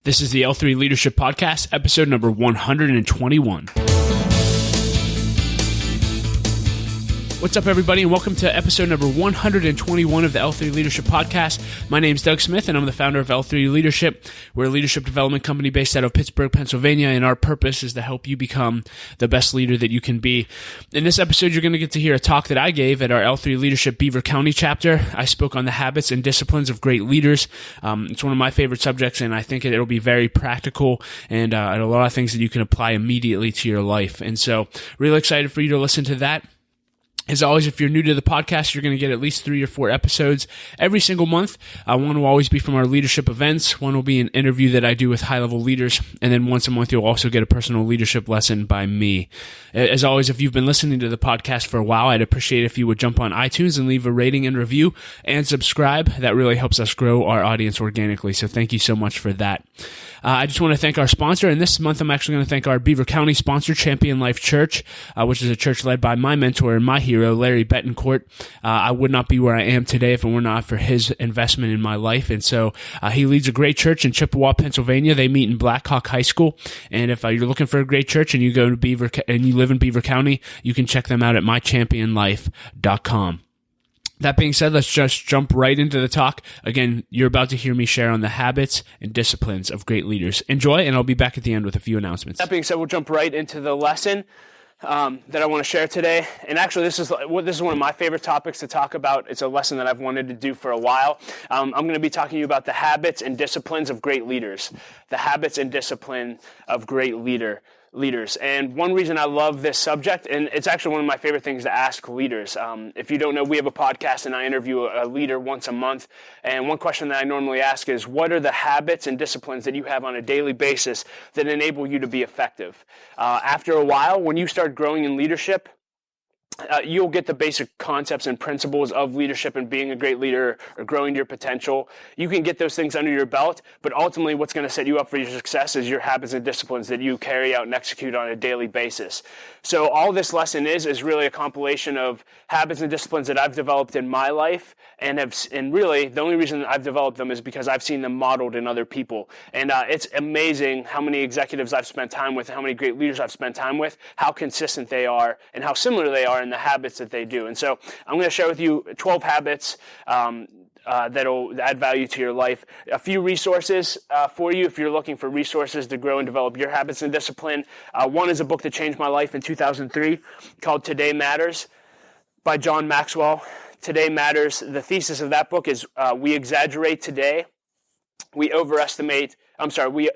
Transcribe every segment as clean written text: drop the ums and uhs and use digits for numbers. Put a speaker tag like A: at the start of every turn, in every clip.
A: This is the L3 Leadership Podcast, episode number 121. What's up, everybody, and welcome to episode number 121 of the L3 Leadership Podcast. My name is Doug Smith, and I'm the founder of L3 Leadership. We're a leadership development company based out of Pittsburgh, Pennsylvania, and our purpose is to help you become the best leader that you can be. In this episode, you're going to get to hear a talk that I gave at our L3 Leadership Beaver County chapter. I spoke on the habits and disciplines of great leaders. It's one of my favorite subjects, and I think it'll be very practical and a lot of things that you can apply immediately to your life. And so, really excited for you to listen to that. As always, if you're new to the podcast, you're going to get at least 3 or 4 episodes every single month. One will always be from our leadership events. One will be an interview that I do with high-level leaders. And then once a month, you'll also get a personal leadership lesson by me. As always, if you've been listening to the podcast for a while, I'd appreciate if you would jump on iTunes and leave a rating and review and subscribe. That really helps us grow our audience organically. So thank you so much for that. I just want to thank our sponsor, and this month I'm actually going to thank our Beaver County sponsor, Champion Life Church, which is a church led by my mentor and my hero, Larry Betancourt. I would not be where I am today if it were not for his investment in my life, and so he leads a great church in Chippewa, Pennsylvania. They meet in Blackhawk High School, and if you're looking for a great church and you go to and you live in Beaver County, you can check them out at mychampionlife.com. That being said, let's just jump right into the talk. Again, you're about to hear me share on the habits and disciplines of great leaders. Enjoy, and I'll be back at the end with a few announcements. That being said, we'll jump right into the lesson that I want to share today. And actually, this is one of my favorite topics to talk about. It's a lesson that I've wanted to do for a while. I'm going to be talking to you about the habits and disciplines of great leaders. The habits and discipline of great leaders. And one reason I love this subject, and it's actually one of my favorite things to ask leaders. If you don't know, we have a podcast and I interview a leader once a month. And one question that I normally ask is, what are the habits and disciplines that you have on a daily basis that enable you to be effective? After a while, when you start growing in leadership, you'll get the basic concepts and principles of leadership and being a great leader or growing your potential. You can get those things under your belt, but ultimately what's going to set you up for your success is your habits and disciplines that you carry out and execute on a daily basis. So all this lesson is really a compilation of habits and disciplines that I've developed in my life, and really the only reason I've developed them is because I've seen them modeled in other people. And it's amazing how many executives I've spent time with, how many great leaders I've spent time with, how consistent they are, and how similar they are in the habits that they do. And so I'm going to share with you 12 habits that'll add value to your life. A few resources for you if you're looking for resources to grow and develop your habits and discipline. One is a book that changed my life in 2003 called Today Matters by John Maxwell. Today Matters. The thesis of that book is we exaggerate today, we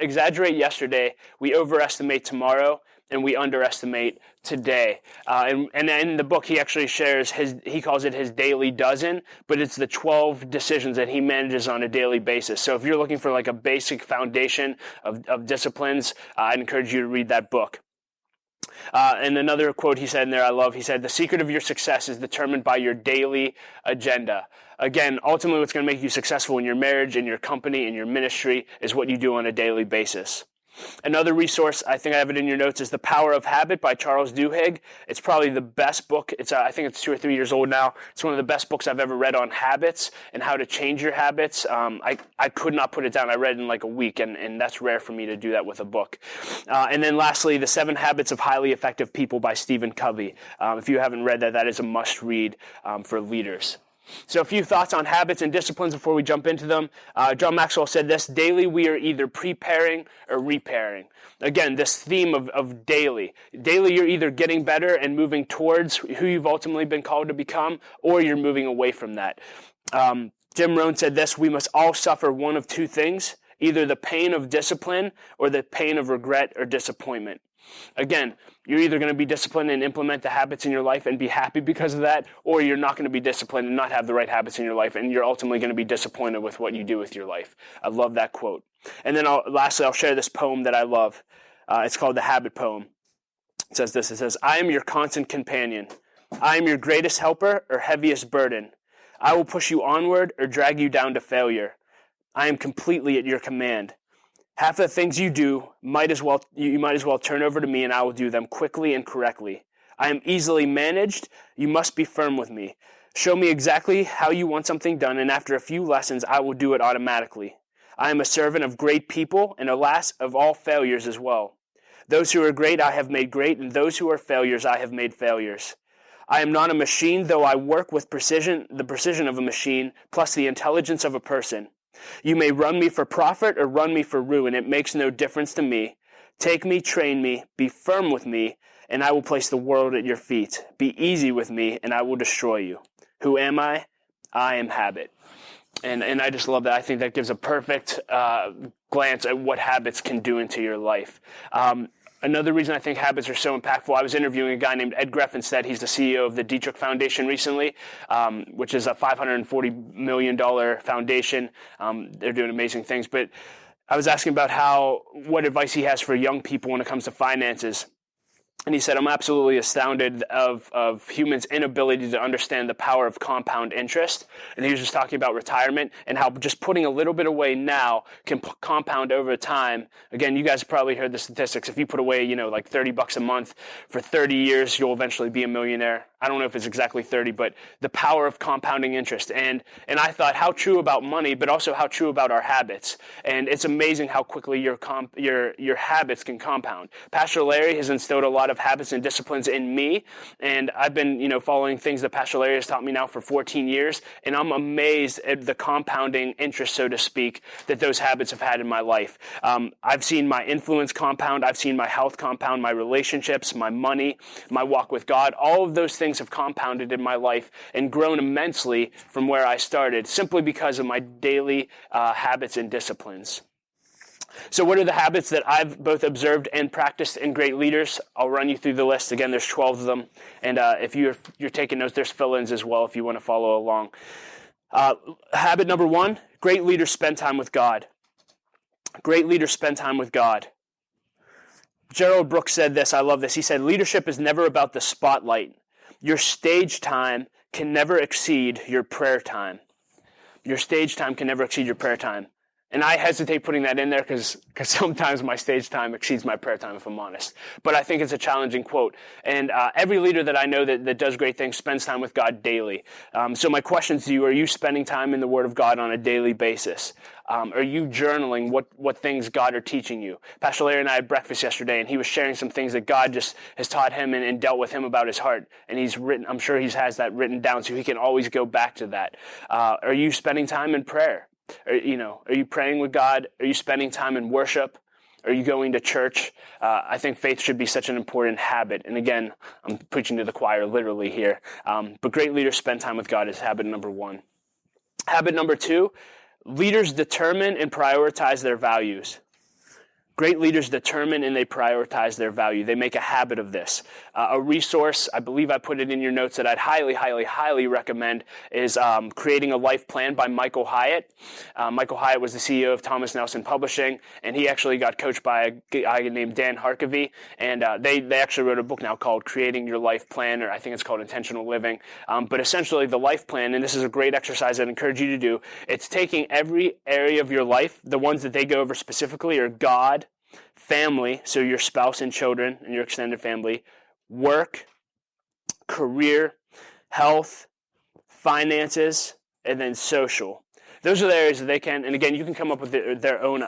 A: exaggerate yesterday, we overestimate tomorrow, and we underestimate today. And in the book, he actually shares he calls it his daily dozen, but it's the 12 decisions that he manages on a daily basis. So if you're looking for like a basic foundation of disciplines, I'd encourage you to read that book. And another quote he said in there I love, he said, "The secret of your success is determined by your daily agenda." Again, ultimately what's going to make you successful in your marriage, in your company, in your ministry is what you do on a daily basis. Another resource, I think I have it in your notes, is The Power of Habit by Charles Duhigg. It's probably the best book. I think it's 2 or 3 years old now. It's one of the best books I've ever read on habits and how to change your habits. I could not put it down. I read it in like a week, and that's rare for me to do that with a book. And then lastly, The 7 Habits of Highly Effective People by Stephen Covey. If you haven't read that, that is a must-read for leaders. So a few thoughts on habits and disciplines before we jump into them. John Maxwell said this: daily we are either preparing or repairing. Again, this theme of daily. Daily you're either getting better and moving towards who you've ultimately been called to become, or you're moving away from that. Jim Rohn said this: we must all suffer one of 2 things, either the pain of discipline or the pain of regret or disappointment. Again, you're either going to be disciplined and implement the habits in your life and be happy because of that, or you're not going to be disciplined and not have the right habits in your life, and you're ultimately going to be disappointed with what you do with your life. I love that quote. And then lastly, I'll share this poem that I love. It's called The Habit Poem. It says this: it says, "I am your constant companion. I am your greatest helper or heaviest burden. I will push you onward or drag you down to failure. I am completely at your command. Half the things you do you might as well turn over to me, and I will do them quickly and correctly. I am easily managed. You must be firm with me. Show me exactly how you want something done, and after a few lessons, I will do it automatically. I am a servant of great people, and alas, of all failures as well. Those who are great I have made great, and those who are failures I have made failures. I am not a machine, though I work with precision, the precision of a machine, plus the intelligence of a person. You may run me for profit or run me for ruin. It makes no difference to me. Take me, train me, be firm with me, and I will place the world at your feet. Be easy with me, and I will destroy you. Who am I? I am habit. And I just love that. I think that gives a perfect glance at what habits can do into your life. Another reason I think habits are so impactful, I was interviewing a guy named Ed Greffenstedt. He's the CEO of the Dietrich Foundation recently, which is a $540 million foundation. They're doing amazing things. But I was asking about what advice he has for young people when it comes to finances. And he said, I'm absolutely astounded of humans' inability to understand the power of compound interest. And he was just talking about retirement and how just putting a little bit away now can compound over time. Again, you guys probably heard the statistics. If you put away, like $30 a month for 30 years, you'll eventually be a millionaire. I don't know if it's exactly 30, but the power of compounding interest. And I thought how true about money, but also how true about our habits. And it's amazing how quickly your habits can compound. Pastor Larry has instilled a lot of habits and disciplines in me, and I've been following things that Pastor Larry has taught me now for 14 years, and I'm amazed at the compounding interest, so to speak, that those habits have had in my life. I've seen my influence compound, I've seen my health compound, my relationships, my money, my walk with God. All of those things have compounded in my life and grown immensely from where I started, simply because of my daily habits and disciplines. So what are the habits that I've both observed and practiced in great leaders? I'll run you through the list. Again, there's 12 of them. And if you're taking notes, there's fill-ins as well if you want to follow along. Habit number 1, great leaders spend time with God. Great leaders spend time with God. Gerald Brooks said this, I love this. He said, leadership is never about the spotlight. Your stage time can never exceed your prayer time. Your stage time can never exceed your prayer time. And I hesitate putting that in there because sometimes my stage time exceeds my prayer time, if I'm honest. But I think it's a challenging quote. And every leader that I know that does great things spends time with God daily. So my question to you, are you spending time in the Word of God on a daily basis? Are you journaling what things God are teaching you? Pastor Larry and I had breakfast yesterday, and he was sharing some things that God just has taught him and dealt with him about his heart. And I'm sure he has that written down so he can always go back to that. Are you spending time in prayer? Are you praying with God? Are you spending time in worship? Are you going to church? I think faith should be such an important habit. And again, I'm preaching to the choir literally here. But great leaders spend time with God is habit number 1. Habit number 2, leaders determine and prioritize their values. Great leaders determine and they prioritize their value. They make a habit of this. A resource, I believe I put it in your notes, that I'd highly, highly, highly recommend is Creating a Life Plan by Michael Hyatt. Michael Hyatt was the CEO of Thomas Nelson Publishing, and he actually got coached by a guy named Dan Harkavy, and they actually wrote a book now called Creating Your Life Plan, or I think it's called Intentional Living. But essentially the life plan, and this is a great exercise I'd encourage you to do, it's taking every area of your life. The ones that they go over specifically are God, family, so your spouse and children and your extended family, work, career, health, finances, and then social. Those are the areas that they can, and again, you can come up with their own,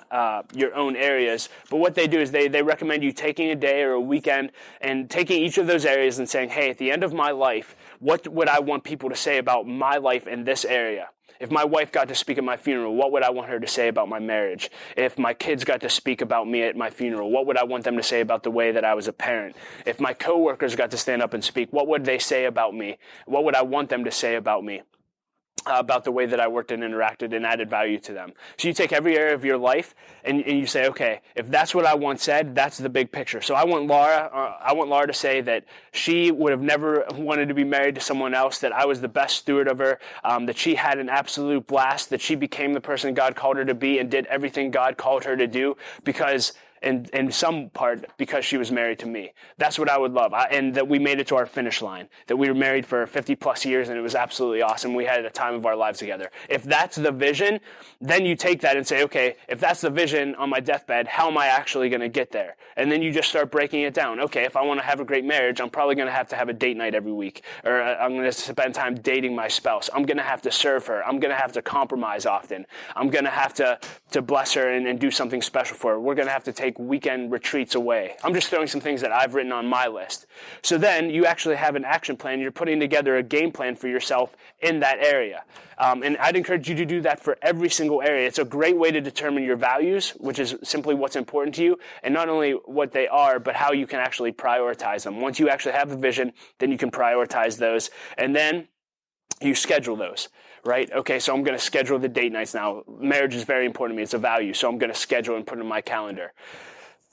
A: your own areas, but what they do is they recommend you taking a day or a weekend and taking each of those areas and saying, hey, at the end of my life, what would I want people to say about my life in this area? If my wife got to speak at my funeral, what would I want her to say about my marriage? If my kids got to speak about me at my funeral, what would I want them to say about the way that I was a parent? If my coworkers got to stand up and speak, what would they say about me? What would I want them to say about me? About the way that I worked and interacted and added value to them. So you take every area of your life and you say, okay, if that's what I want said, that's the big picture. So I want Laura to say that she would have never wanted to be married to someone else, that I was the best steward of her, that she had an absolute blast, that she became the person God called her to be and did everything God called her to do because in some part because she was married to me. That's what I would love. And that we made it to our finish line, that we were married for 50 plus years and it was absolutely awesome. We had a time of our lives together. If that's the vision, then you take that and say, okay, if that's the vision on my deathbed, how am I actually going to get there? And then you just start breaking it down. Okay, if I want to have a great marriage, I'm probably going to have a date night every week, or I'm going to spend time dating my spouse. I'm going to have to serve her. I'm going to have to compromise often. I'm going to have to bless her and do something special for her. We're going to have to take weekend retreats away. I'm just throwing some things that I've written on my list. So then you actually have an action plan. You're putting together a game plan for yourself in that area. And I'd encourage you to do that for every single area. It's a great way to determine your values, which is simply what's important to you, and not only what they are, but how you can actually prioritize them. Once you actually have the vision, then you can prioritize those. And then you schedule those, right? Okay, so I'm going to schedule the date nights now. Marriage is very important to me. It's a value. So I'm going to schedule and put it in my calendar.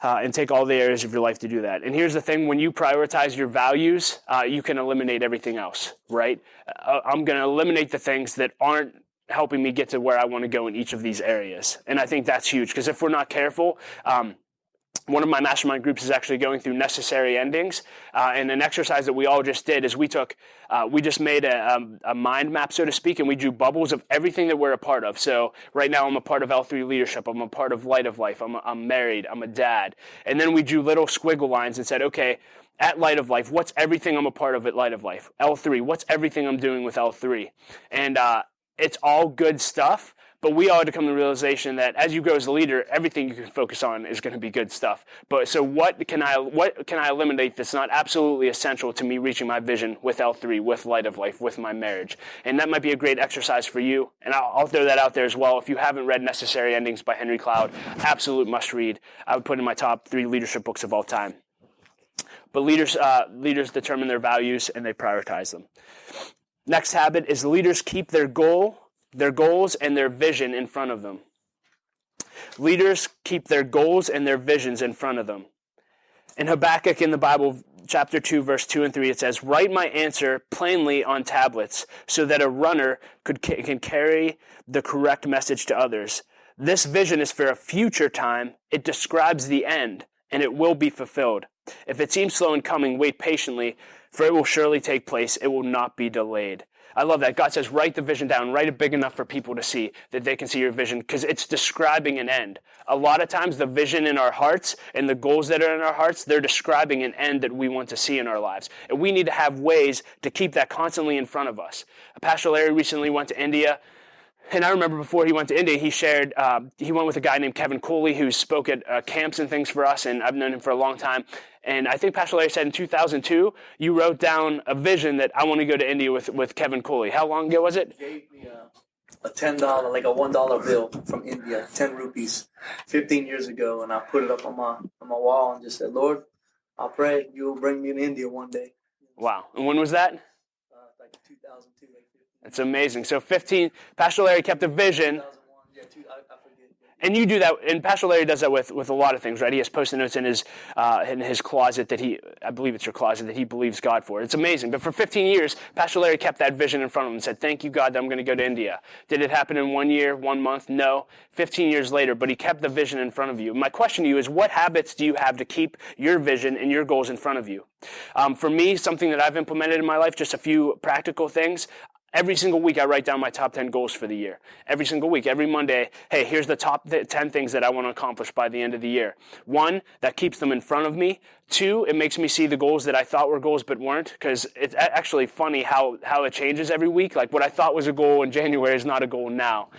A: And take all the areas of your life to do that. And here's the thing, when you prioritize your values, you can eliminate everything else, right? I'm going to eliminate the things that aren't helping me get to where I want to go in each of these areas. And I think that's huge, because if we're not careful, one of my mastermind groups is actually going through necessary endings. And an exercise that we all just did is we just made a mind map, so to speak, and we drew bubbles of everything that we're a part of. So right now I'm a part of L3 Leadership. I'm a part of Light of Life. I'm married. I'm a dad. And then we drew little squiggle lines and said, okay, at Light of Life, what's everything I'm a part of at Light of Life? L3, what's everything I'm doing with L3? And it's all good stuff. But we all had to come to the realization that as you grow as a leader, everything you can focus on is going to be good stuff. But so what can I eliminate that's not absolutely essential to me reaching my vision with L3, with Light of Life, with my marriage? And that might be a great exercise for you. And I'll throw that out there as well. If you haven't read Necessary Endings by Henry Cloud, absolute must read. I would put in my top 3 leadership books of all time. But leaders determine their values and they prioritize them. Next habit is leaders keep their goals and their vision in front of them. Leaders keep their goals and their visions in front of them. In Habakkuk in the Bible, chapter 2, verse 2 and 3, it says, "Write my answer plainly on tablets so that a runner can carry the correct message to others. This vision is for a future time. It describes the end, and it will be fulfilled. If it seems slow in coming, wait patiently, for it will surely take place. It will not be delayed." I love that. God says, write the vision down, write it big enough for people to see, that they can see your vision, because it's describing an end. A lot of times the vision in our hearts and the goals that are in our hearts, they're describing an end that we want to see in our lives. And we need to have ways to keep that constantly in front of us. Pastor Larry recently went to India. And I remember before he went to India, he shared, he went with a guy named Kevin Cooley who spoke at camps and things for us, and I've known him for a long time. And I think Pastor Larry said in 2002, you wrote down a vision that I want to go to India with Kevin Cooley. How long ago was it?
B: He gave me a $10, like a $1 bill from India, 10 rupees, 15 years ago, and I put it up on my wall and just said, "Lord, I pray you will bring me to India one day."
A: Wow. And when was that?
B: Like 2002, like 15.
A: That's amazing. So 15, Pastor Larry kept a vision.
B: 2001, yeah, I forget.
A: And you do that, and Pastor Larry does that with a lot of things, right? He has Post-it notes in his closet that I believe it's your closet, that he believes God for. It's amazing. But for 15 years, Pastor Larry kept that vision in front of him and said, "Thank you, God, that I'm going to go to India." Did it happen in 1 year, 1 month? No. 15 years later, but he kept the vision in front of you. My question to you is, what habits do you have to keep your vision and your goals in front of you? For me, something that I've implemented in my life, just a few practical things. Every single week, I write down my top 10 goals for the year. Every single week, every Monday, hey, here's the top 10 things that I want to accomplish by the end of the year. 1, that keeps them in front of me. 2, it makes me see the goals that I thought were goals but weren't, because it's actually funny how it changes every week. Like what I thought was a goal in January is not a goal now.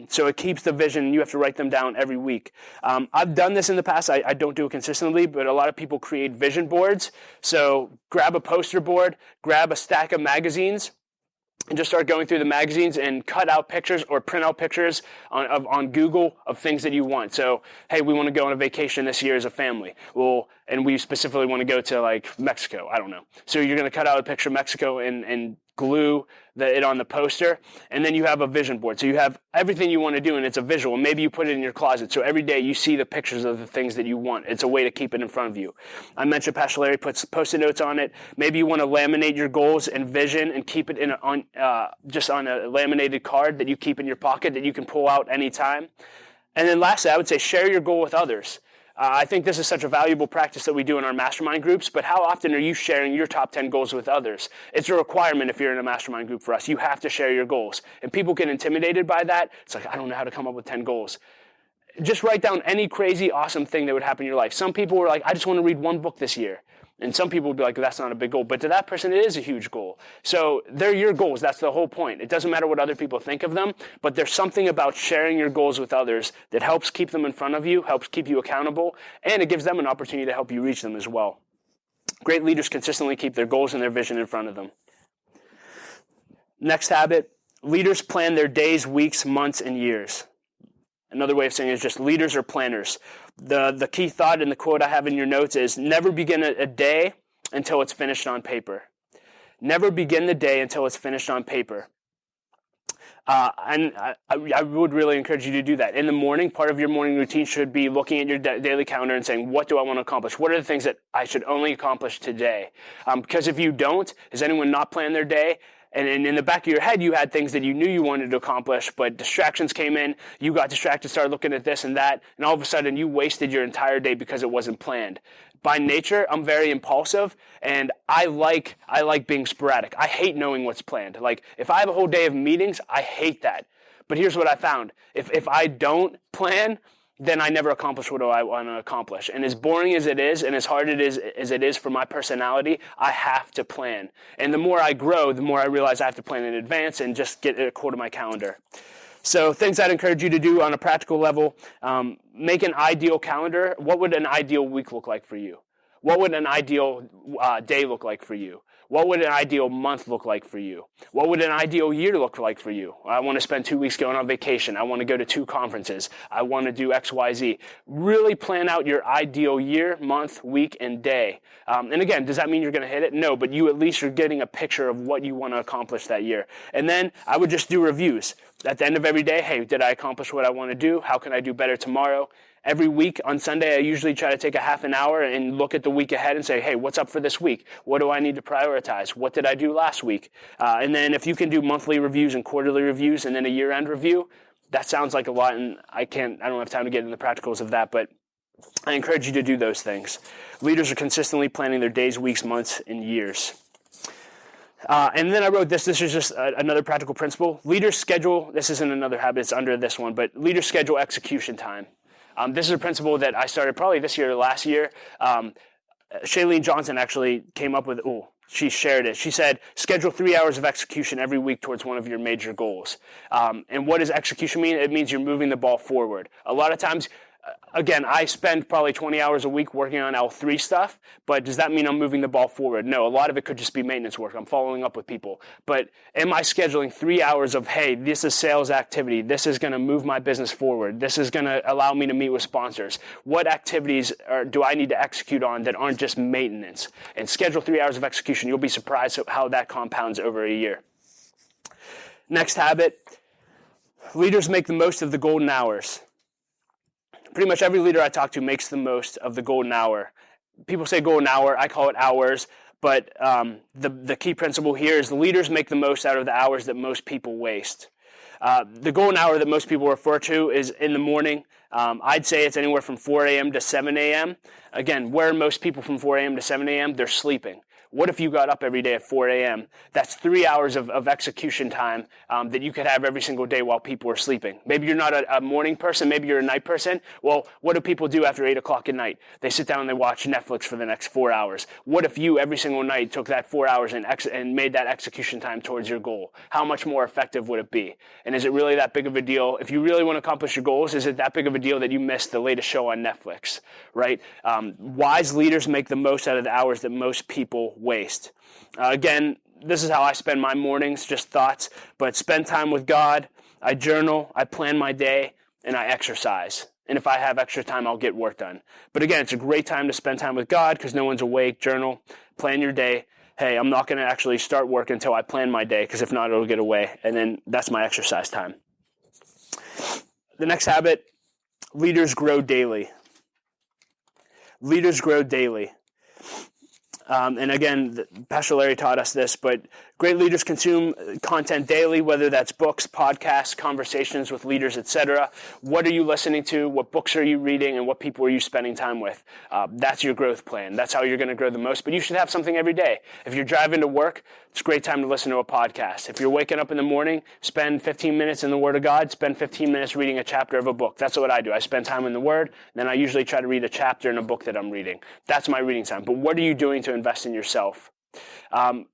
A: So it keeps the vision, and you have to write them down every week. I've done this in the past. I don't do it consistently, but a lot of people create vision boards. So grab a poster board, grab a stack of magazines, and just start going through the magazines and cut out pictures or print out pictures on Google of things that you want. So, hey, we want to go on a vacation this year as a family. Well, and we specifically want to go to like Mexico. I don't know. So you're going to cut out a picture of Mexico and glue it on the poster, and then you have a vision board. So you have everything you want to do, and it's a visual. Maybe you put it in your closet, so every day you see the pictures of the things that you want. It's a way to keep it in front of you. I mentioned Pastor Larry puts Post-it notes on it. Maybe you want to laminate your goals and vision and keep it just on a laminated card that you keep in your pocket that you can pull out anytime. And then lastly, I would say share your goal with others. I think this is such a valuable practice that we do in our mastermind groups, but how often are you sharing your top 10 goals with others? It's a requirement if you're in a mastermind group for us. You have to share your goals. And people get intimidated by that. It's like, I don't know how to come up with 10 goals. Just write down any crazy, awesome thing that would happen in your life. Some people were like, I just want to read one book this year. And some people would be like, that's not a big goal. But to that person, it is a huge goal. So they're your goals. That's the whole point. It doesn't matter what other people think of them, but there's something about sharing your goals with others that helps keep them in front of you, helps keep you accountable, and it gives them an opportunity to help you reach them as well. Great leaders consistently keep their goals and their vision in front of them. Next habit, leaders plan their days, weeks, months, and years. Another way of saying it is just leaders are planners. The key thought in the quote I have in your notes is never begin a day until it's finished on paper. Never begin the day until it's finished on paper. And I would really encourage you to do that. In the morning, part of your morning routine should be looking at your daily calendar and saying, what do I want to accomplish? What are the things that I should only accomplish today? Because if you don't, has anyone not planned their day? And in the back of your head, you had things that you knew you wanted to accomplish, but distractions came in, you got distracted, started looking at this and that, and all of a sudden you wasted your entire day because it wasn't planned. By nature, I'm very impulsive, and I like being sporadic. I hate knowing what's planned. Like, if I have a whole day of meetings, I hate that. But here's what I found. If I don't plan, then I never accomplish what I want to accomplish. And as boring as it is, and as hard as it is for my personality, I have to plan. And the more I grow, the more I realize I have to plan in advance and just get a quote of my calendar. So things I'd encourage you to do on a practical level, make an ideal calendar. What would an ideal week look like for you? What would an ideal day look like for you? What would an ideal month look like for you? What would an ideal year look like for you? I want to spend 2 weeks going on vacation. I want to go to 2 conferences. I want to do X, Y, Z. Really plan out your ideal year, month, week, and day. And again, does that mean you're going to hit it? No, but you at least are getting a picture of what you want to accomplish that year. And then I would just do reviews. At the end of every day, hey, did I accomplish what I want to do? How can I do better tomorrow? Every week on Sunday, I usually try to take a half an hour and look at the week ahead and say, hey, what's up for this week? What do I need to prioritize? What did I do last week? And then if you can do monthly reviews and quarterly reviews and then a year-end review, that sounds like a lot, and I don't have time to get into the practicals of that, but I encourage you to do those things. Leaders are consistently planning their days, weeks, months, and years. And then I wrote this. This is just another practical principle. Leaders schedule, this isn't another habit, it's under this one, but leaders schedule execution time. This is a principle that I started probably this year or last year. Shailene Johnson actually came up with, she shared it. She said, schedule 3 hours of execution every week towards one of your major goals. And what does execution mean? It means you're moving the ball forward. A lot of times, again, I spend probably 20 hours a week working on L3 stuff, but does that mean I'm moving the ball forward? No, a lot of it could just be maintenance work. I'm following up with people. But am I scheduling 3 hours of, hey, this is sales activity. This is going to move my business forward. This is going to allow me to meet with sponsors. What activities do I need to execute on that aren't just maintenance? And schedule 3 hours of execution. You'll be surprised at how that compounds over a year. Next habit, leaders make the most of the golden hours. Pretty much every leader I talk to makes the most of the golden hour. People say golden hour, I call it hours, but the key principle here is the leaders make the most out of the hours that most people waste. The golden hour that most people refer to is in the morning. I'd say it's anywhere from 4 a.m. to 7 a.m. Again, where are most people from 4 a.m. to 7 a.m.? They're sleeping. What if you got up every day at 4 a.m.? That's 3 hours of execution time that you could have every single day while people are sleeping. Maybe you're not a morning person. Maybe you're a night person. Well, what do people do after 8 o'clock at night? They sit down and they watch Netflix for the next 4 hours. What if you every single night took that 4 hours and made that execution time towards your goal? How much more effective would it be? And is it really that big of a deal? If you really want to accomplish your goals, is it that big of a deal that you missed the latest show on Netflix, right? Wise leaders make the most out of the hours that most people waste. Again, this is how I spend my mornings, just thoughts, but spend time with God. I journal, I plan my day, and I exercise. And if I have extra time, I'll get work done. But again, it's a great time to spend time with God because no one's awake. Journal, plan your day. Hey, I'm not going to actually start work until I plan my day because if not, it'll get away. And then that's my exercise time. The next habit, leaders grow daily. Leaders grow daily. And again, Pastor Larry taught us this, but Great leaders consume content daily, whether that's books, podcasts, conversations with leaders, etc. What are you listening to? What books are you reading? And what people are you spending time with? That's your growth plan. That's how you're going to grow the most. But you should have something every day. If you're driving to work, it's a great time to listen to a podcast. If you're waking up in the morning, spend 15 minutes in the Word of God, spend 15 minutes reading a chapter of a book. That's what I do. I spend time in the Word, then I usually try to read a chapter in a book that I'm reading. That's my reading time. But what are you doing to invest in yourself?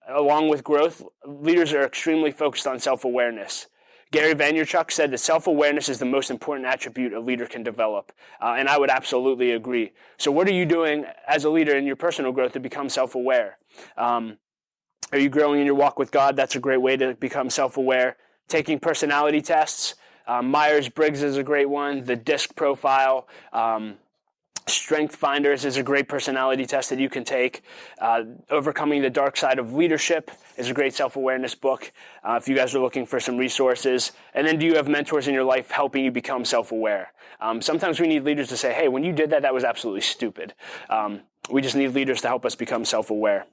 A: Along with growth, leaders are extremely focused on self-awareness. Gary Vaynerchuk said that self-awareness is the most important attribute a leader can develop, and I would absolutely agree. So what are you doing as a leader in your personal growth to become self-aware? Are you growing in your walk with God? That's a great way to become self-aware. Taking personality tests. Myers-Briggs is a great one. The DISC profile. Strength Finders is a great personality test that you can take. Overcoming the Dark Side of Leadership is a great self-awareness book if you guys are looking for some resources. And then do you have mentors in your life helping you become self-aware? Sometimes we need leaders to say, hey, when you did that, that was absolutely stupid. We just need leaders to help us become self-aware.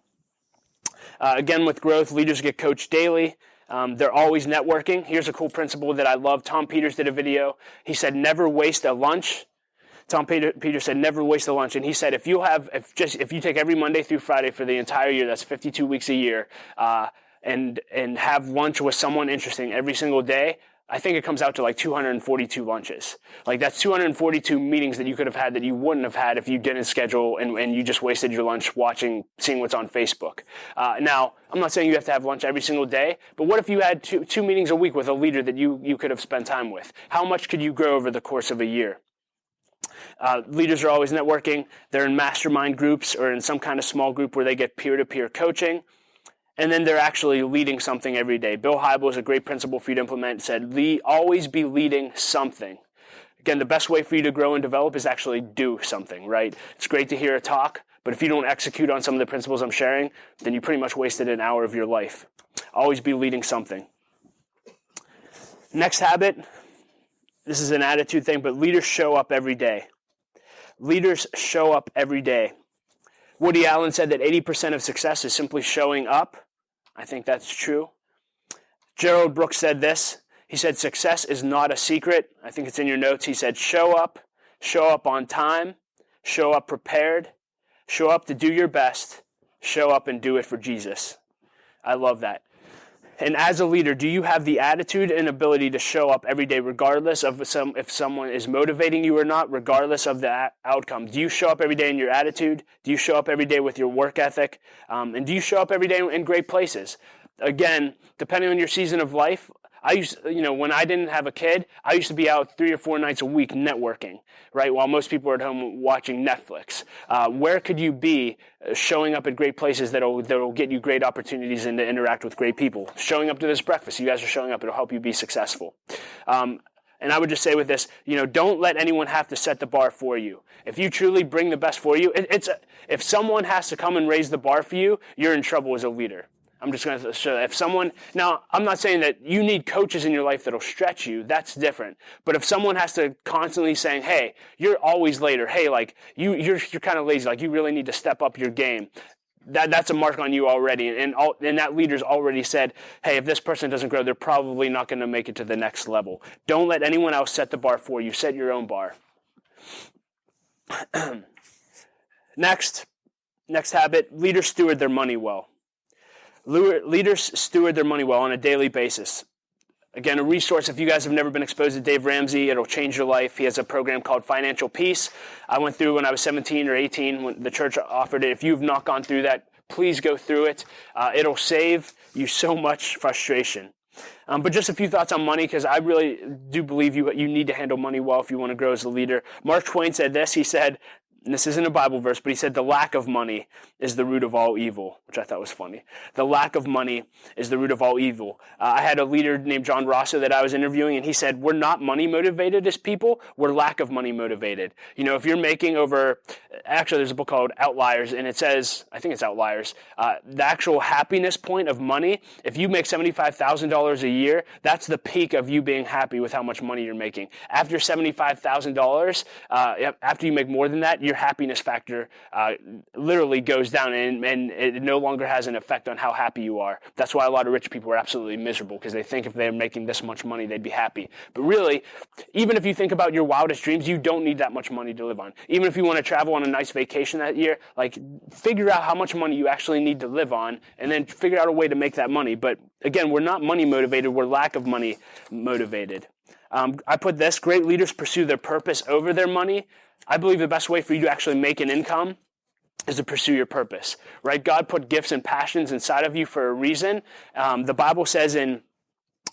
A: Again, with growth, leaders get coached daily. They're always networking. Here's a cool principle that I love. Tom Peters did a video. He said, never waste a lunch. Tom Peters said, never waste a lunch. And he said, if you take every Monday through Friday for the entire year, that's 52 weeks a year, and have lunch with someone interesting every single day, I think it comes out to like 242 lunches. Like that's 242 meetings that you could have had that you wouldn't have had if you didn't schedule and you just wasted your lunch seeing what's on Facebook. Now, I'm not saying you have to have lunch every single day, but what if you had two meetings a week with a leader that you could have spent time with? How much could you grow over the course of a year? Leaders are always networking. They're in mastermind groups or in some kind of small group where they get peer-to-peer coaching. And then they're actually leading something every day. Bill Hybels is a great principle for you to implement. Said, always be leading something. Again, the best way for you to grow and develop is actually do something, right? It's great to hear a talk, but if you don't execute on some of the principles I'm sharing, then you pretty much wasted an hour of your life. Always be leading something. Next habit, this is an attitude thing, but leaders show up every day. Leaders show up every day. Woody Allen said that 80% of success is simply showing up. I think that's true. Gerald Brooks said this. He said, success is not a secret. I think it's in your notes. He said, show up on time, show up prepared, show up to do your best, show up and do it for Jesus. I love that. And as a leader, do you have the attitude and ability to show up every day, regardless of if someone is motivating you or not, regardless of the outcome? Do you show up every day in your attitude? Do you show up every day with your work ethic? And do you show up every day in great places? Again, depending on your season of life, when I didn't have a kid, I used to be out 3 or 4 nights a week networking, right? While most people are at home watching Netflix. Where could you be showing up at great places that'll get you great opportunities and to interact with great people? Showing up to this breakfast. You guys are showing up. It'll help you be successful. And I would just say with this, don't let anyone have to set the bar for you. If you truly bring the best for you, if someone has to come and raise the bar for you, you're in trouble as a leader. I'm just going to show now I'm not saying that you need coaches in your life that'll stretch you. That's different. But if someone has to constantly saying, hey, you're always late, or hey, like you're kind of lazy, like you really need to step up your game. That's a mark on you already. And that leader's already said, hey, if this person doesn't grow, they're probably not going to make it to the next level. Don't let anyone else set the bar for you. Set your own bar. Next habit, leaders steward their money well. Leaders steward their money well on a daily basis. Again, a resource, if you guys have never been exposed to Dave Ramsey, it'll change your life. He has a program called Financial Peace. I went through when I was 17 or 18 when the church offered it. If you've not gone through that, please go through it. It'll save you so much frustration. But just a few thoughts on money, because I really do believe you need to handle money well if you want to grow as a leader. Mark Twain said this. He said, and this isn't a Bible verse, but he said, the lack of money is the root of all evil, which I thought was funny. The lack of money is the root of all evil. I had a leader named John Rosso that I was interviewing, and he said, we're not money motivated as people, we're lack of money motivated. If you're making actually there's a book called Outliers, and it says, I think it's Outliers, the actual happiness point of money, if you make $75,000 a year, that's the peak of you being happy with how much money you're making. After $75,000, after you make more than that, your your happiness factor literally goes down, and it no longer has an effect on how happy you are. That's why a lot of rich people are absolutely miserable, because they think if they're making this much money, they'd be happy. But really, even if you think about your wildest dreams, you don't need that much money to live on. Even if you want to travel on a nice vacation that year, like, figure out how much money you actually need to live on, and then figure out a way to make that money. But again, we're not money motivated, we're lack of money motivated. I put this: great leaders pursue their purpose over their money. I believe the best way for you to actually make an income is to pursue your purpose, right? God put gifts and passions inside of you for a reason. The Bible says in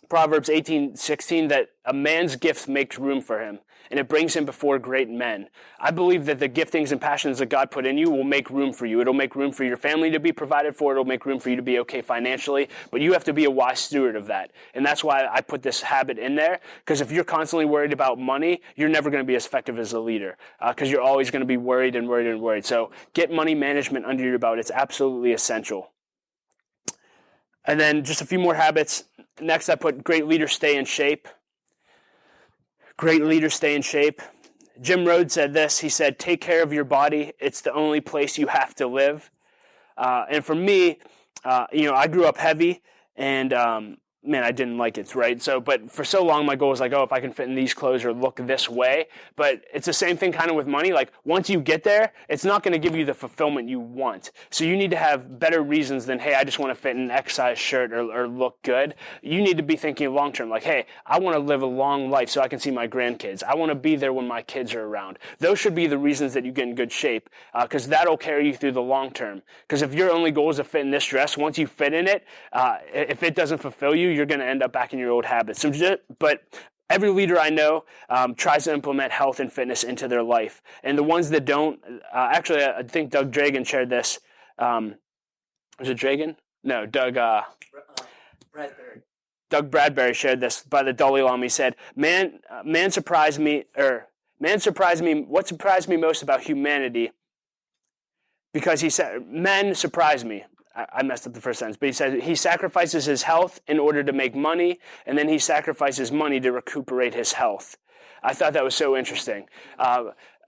A: Proverbs 18:16 that a man's gift makes room for him, and it brings him before great men. I believe that the giftings and passions that God put in you will make room for you. It'll make room for your family to be provided for. It'll make room for you to be okay financially, but you have to be a wise steward of that. And that's why I put this habit in there, because if you're constantly worried about money, you're never going to be as effective as a leader, because you're always going to be worried and worried and worried. So get money management under your belt. It's absolutely essential. And then just a few more habits. Next, I put great leaders stay in shape. Great leaders stay in shape. Jim Rhodes said this. He said, take care of your body. It's the only place you have to live. And for me, I grew up heavy, and man, I didn't like it, right? So, but for so long, my goal was like, oh, if I can fit in these clothes or look this way. But it's the same thing kind of with money. Like, once you get there, it's not going to give you the fulfillment you want. So you need to have better reasons than, hey, I just want to fit in an X size shirt or look good. You need to be thinking long term, like, hey, I want to live a long life so I can see my grandkids. I want to be there when my kids are around. Those should be the reasons that you get in good shape, because that'll carry you through the long term. Because if your only goal is to fit in this dress, once you fit in it, if it doesn't fulfill you, you're going to end up back in your old habits. But every leader I know tries to implement health and fitness into their life. And the ones that don't, actually, I think Doug Dragon shared this. Was it Dragon? No, Doug
B: Bradbury.
A: Doug Bradbury shared this by the Dalai Lama. He said, man surprised me. What surprised me most about humanity? Because he said, men surprise me. I messed up the first sentence, but he said he sacrifices his health in order to make money, and then he sacrifices money to recuperate his health. I thought that was so interesting.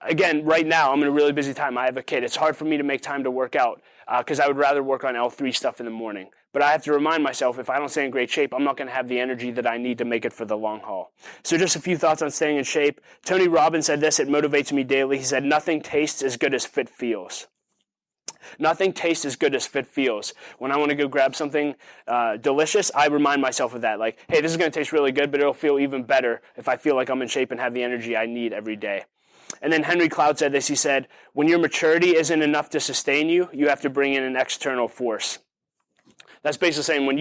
A: Again, right now, I'm in a really busy time. I have a kid. It's hard for me to make time to work out because I would rather work on L3 stuff in the morning. But I have to remind myself, if I don't stay in great shape, I'm not going to have the energy that I need to make it for the long haul. So just a few thoughts on staying in shape. Tony Robbins said this: it motivates me daily. He said, nothing tastes as good as fit feels. Nothing tastes as good as fit feels. When I want to go grab something delicious, I remind myself of that. Like, hey, this is going to taste really good, but it'll feel even better if I feel like I'm in shape and have the energy I need every day. And then Henry Cloud said this. He said, when your maturity isn't enough to sustain you, you have to bring in an external force. That's basically saying when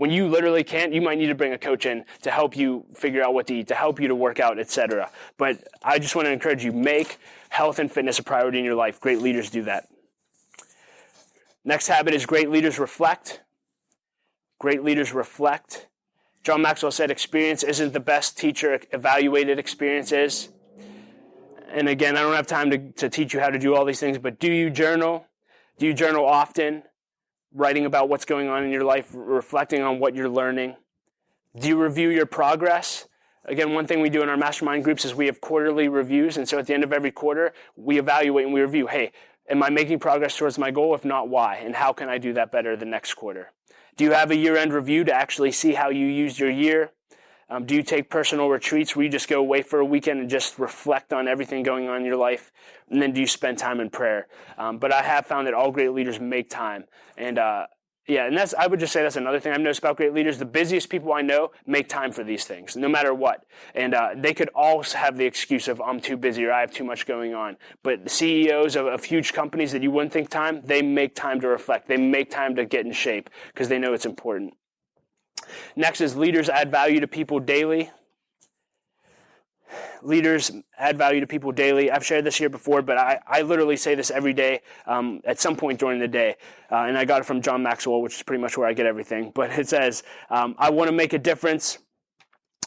A: you literally can't, you might need to bring a coach in to help you figure out what to eat, to help you to work out, etc. But I just want to encourage you, make health and fitness a priority in your life. Great leaders do that. Next habit is great leaders reflect. Great leaders reflect. John Maxwell said experience isn't the best teacher, evaluated experience is. And again, I don't have time to teach you how to do all these things, but do you journal? Do you journal often? Writing about what's going on in your life, reflecting on what you're learning. Do you review your progress? Again, one thing we do in our mastermind groups is we have quarterly reviews, and so at the end of every quarter, we evaluate and we review, hey, am I making progress towards my goal? If not, why? And how can I do that better the next quarter? Do you have a year-end review to actually see how you used your year? Do you take personal retreats where you just go away for a weekend and just reflect on everything going on in your life? And then do you spend time in prayer? But I have found that all great leaders make time. And I would just say that's another thing I've noticed about great leaders. The busiest people I know make time for these things, no matter what. And they could all have the excuse of, I'm too busy or I have too much going on. But the CEOs of huge companies that you wouldn't think time, they make time to reflect. They make time to get in shape because they know it's important. Next is leaders add value to people daily. Leaders add value to people daily. I've shared this here before, but I literally say this every day at some point during the day. And I got it from John Maxwell, which is pretty much where I get everything. But it says, I want to make a difference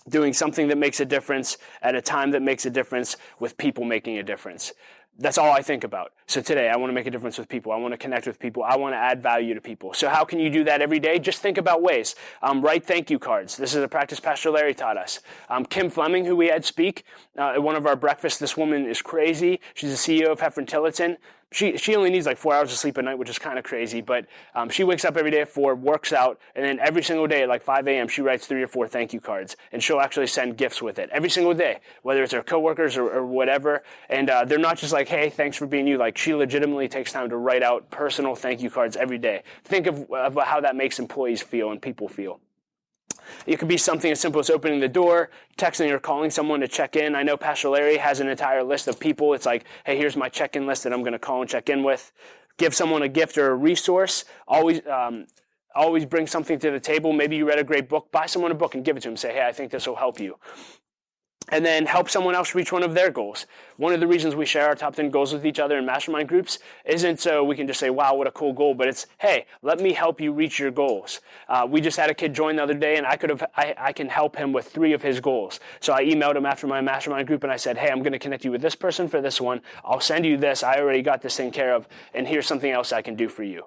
A: doing something that makes a difference at a time that makes a difference with people making a difference. That's all I think about. So today, I want to make a difference with people. I want to connect with people. I want to add value to people. So how can you do that every day? Just think about ways. Write thank you cards. This is a practice Pastor Larry taught us. Kim Fleming, who we had speak at one of our breakfasts, this woman is crazy. She's the CEO of Heffron Tillotson. She only needs like 4 hours of sleep a night, which is kind of crazy, but she wakes up every day at 4, works out, and then every single day at like 5 a.m. she writes 3 or 4 thank you cards, and she'll actually send gifts with it every single day, whether it's her coworkers or whatever, and they're not just like, hey, thanks for being you. Like, she legitimately takes time to write out personal thank you cards every day. Think of how that makes employees feel and people feel. It could be something as simple as opening the door, texting or calling someone to check in. I know Pastor Larry has an entire list of people. It's like, hey, here's my check-in list that I'm going to call and check in with. Give someone a gift or a resource. Always bring something to the table. Maybe you read a great book. Buy someone a book and give it to them. Say, hey, I think this will help you. And then help someone else reach one of their goals. One of the reasons we share our top 10 goals with each other in mastermind groups isn't so we can just say, wow, what a cool goal, but it's, hey, let me help you reach your goals. We just had a kid join the other day, and I can help him with 3 of his goals. So I emailed him after my mastermind group, and I said, hey, I'm going to connect you with this person for this one. I'll send you this. I already got this taken care of, and here's something else I can do for you.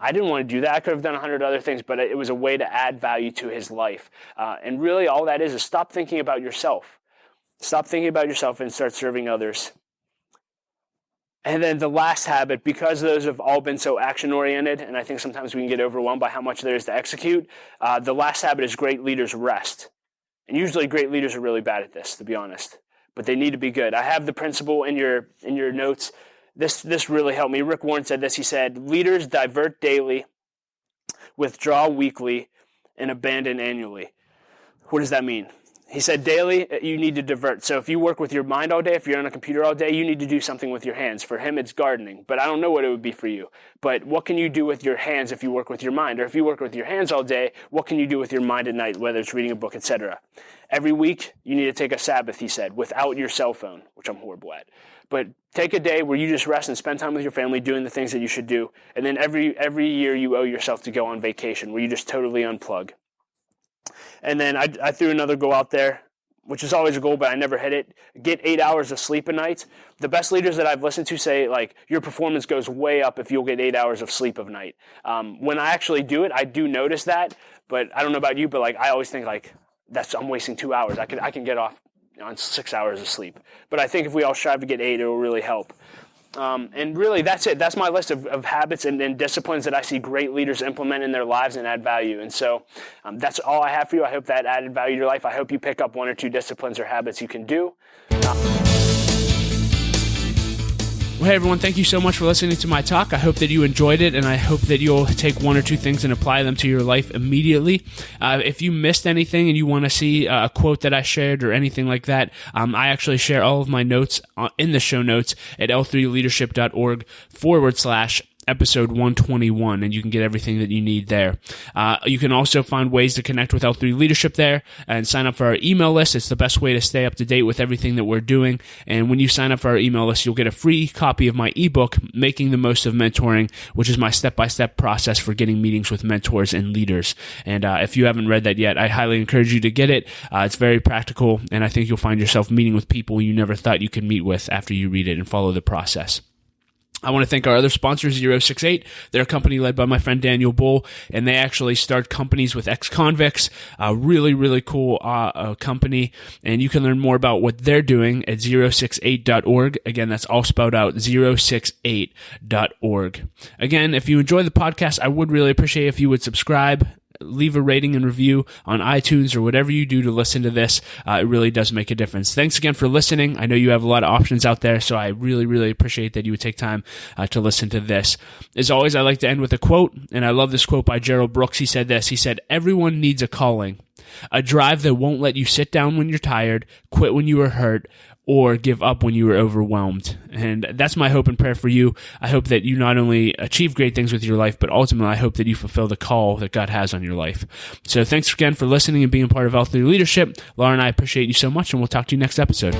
A: I didn't want to do that. I could have done 100 other things, but it was a way to add value to his life. And really all that is stop thinking about yourself. Stop thinking about yourself and start serving others. And then the last habit, because those have all been so action-oriented, and I think sometimes we can get overwhelmed by how much there is to execute, the last habit is great leaders rest. And usually great leaders are really bad at this, to be honest. But they need to be good. I have the principle in your notes. This really helped me. Rick Warren said this. He said, leaders divert daily, withdraw weekly, and abandon annually. What does that mean? He said daily, you need to divert. So if you work with your mind all day, if you're on a computer all day, you need to do something with your hands. For him, it's gardening. But I don't know what it would be for you. But what can you do with your hands if you work with your mind? Or if you work with your hands all day, what can you do with your mind at night, whether it's reading a book, etc.? Every week, you need to take a Sabbath, he said, without your cell phone, which I'm horrible at. But take a day where you just rest and spend time with your family doing the things that you should do. And then every year you owe yourself to go on vacation where you just totally unplug. And then I threw another goal out there, which is always a goal, but I never hit it. Get 8 hours of sleep a night. The best leaders that I've listened to say, like, your performance goes way up if you'll get 8 hours of sleep a night. When I actually do it, I do notice that. But I don't know about you, but like I always think like I'm wasting 2 hours. I can get off on 6 hours of sleep. But I think if we all strive to get 8, it will really help. And really, that's it. That's my list of habits and disciplines that I see great leaders implement in their lives and add value. And so that's all I have for you. I hope that added value to your life. I hope you pick up 1 or 2 disciplines or habits you can do. Well, hey, everyone, thank you so much for listening to my talk. I hope that you enjoyed it, and I hope that you'll take 1 or 2 things and apply them to your life immediately. If you missed anything and you want to see a quote that I shared or anything like that, I actually share all of my notes in the show notes at l3leadership.org/episode 121, and you can get everything that you need there. You can also find ways to connect with L3 Leadership there and sign up for our email list. It's the best way to stay up to date with everything that we're doing. And when you sign up for our email list, you'll get a free copy of my ebook, Making the Most of Mentoring, which is my step-by-step process for getting meetings with mentors and leaders. And if you haven't read that yet, I highly encourage you to get it. It's very practical, and I think you'll find yourself meeting with people you never thought you could meet with after you read it and follow the process. I want to thank our other sponsor, 068. They're a company led by my friend Daniel Bull, and they actually start companies with ex-convicts. A really, really cool company, and you can learn more about what they're doing at 068.org. Again, that's all spelled out, 068.org. Again, if you enjoy the podcast, I would really appreciate if you would subscribe, leave a rating and review on iTunes or whatever you do to listen to this. It really does make a difference. Thanks again for listening. I know you have a lot of options out there, so I really, really appreciate that you would take time to listen to this. As always, I like to end with a quote, and I love this quote by Gerald Brooks. He said this. He said, "Everyone needs a calling, a drive that won't let you sit down when you're tired, quit when you are hurt, or give up when you were overwhelmed." And that's my hope and prayer for you. I hope that you not only achieve great things with your life, but ultimately I hope that you fulfill the call that God has on your life. So thanks again for listening and being a part of L3 Leadership. Laura and I appreciate you so much, and we'll talk to you next episode.